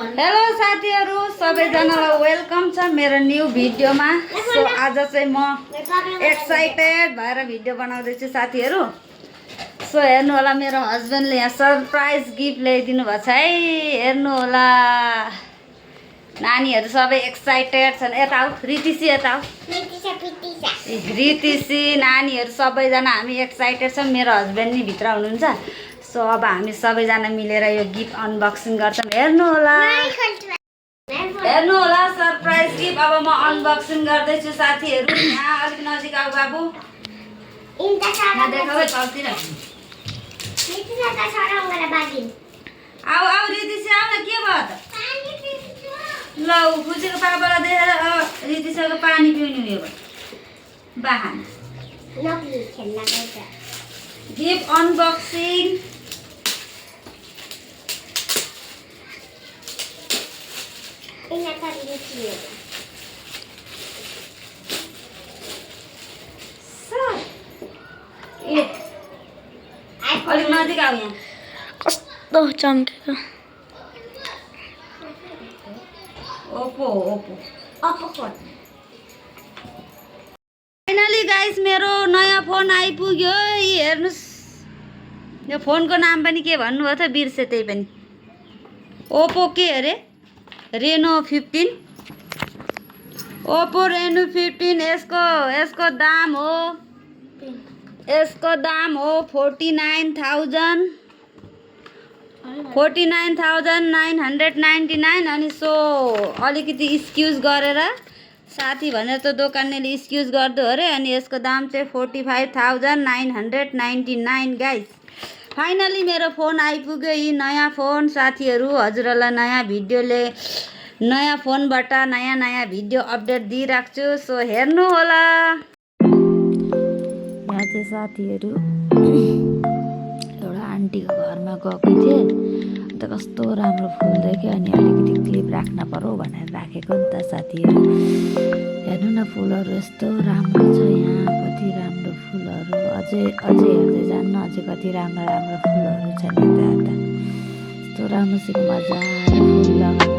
Hello साथीहरु सबैजनालाई welcome छ मेरो न्यू भिडियोमा। सो आज चाहिँ म एक्साइटेड भएर भिडियो बनाउँदै छु साथीहरु। सो हेर्नु होला मेरो हस्बेन्डले यहाँ सरप्राइज गिफ्ट ल्याइदिनु भएको छ है। हेर्नु होला नानीहरु सबै एक्साइटेड छन्। यता आऊ रितिसी, यता आऊ रितिसी, नानीहरु सबैजना हामी एक्साइटेड छौं। मेरो हस्बेन्ड नि भित्र हुनुहुन्छ। सो अब हामी सबैजना मिलेर यो गिफ्ट अनबक्सिङ गर्छौं। हेर्नु होला सरप्राइज गिफ्ट अब म अनबक्सिङ गर्दै छु साथीहरु। यहाँ अलिक नजिक आऊ बाबु, देखाऊ तलतिर। आऊ आऊ रितिसी आऊ न, के भयो त? ल खुसीको पापालाई देखेर रितिसीको पानी पिउनु यो बाहना। Gift unboxing. अलिक नजिक आऊ, यहाँ कस्तो चम्केको। Oppo phone. फाइनली गाइस मेरो नयाँ फोन आइपुग्यो। हेर्नुस् यो फोनको नाम पनि के भन्नुभयो त, बिर्से त्यही पनि। ओप्पो के अरे रेनो 15। Oppo Reno 15। यसको दाम हो 49,999। अनि सो अलिकति एक्सक्युज गरेर साथी भनेर त दोकानले एक्सक्युज गर्दो अरे। अनि यसको दाम चाहिँ 45,999 गाइस। फाइनली मेरो फोन आइपुग्यो। यी नयाँ फोन साथीहरु, हजुरहरूलाई नयाँ भिडियोले नयाँ फोनबाट नयाँ भिडियो अपडेट दिइराख्छु। सो हेर्नु होला। यहाँ चाहिँ साथीहरु एउटा आन्टीको घरमा गएको थिएँ। अन्त कस्तो राम्रो फुल देख्यो। अनि अलिकति क्लिप राख्न पर्यो भनेर राखेको नि त साथीहरु। हेर्नु न फुलहरू यस्तो राम्रो छ यहाँ, कति राम्रो फुलहरू। अझै हेर्दै जान्न, अझै कति राम्रो फुलहरू छन् यता। यस्तो राम्रोसित मजाले फुल लगाएर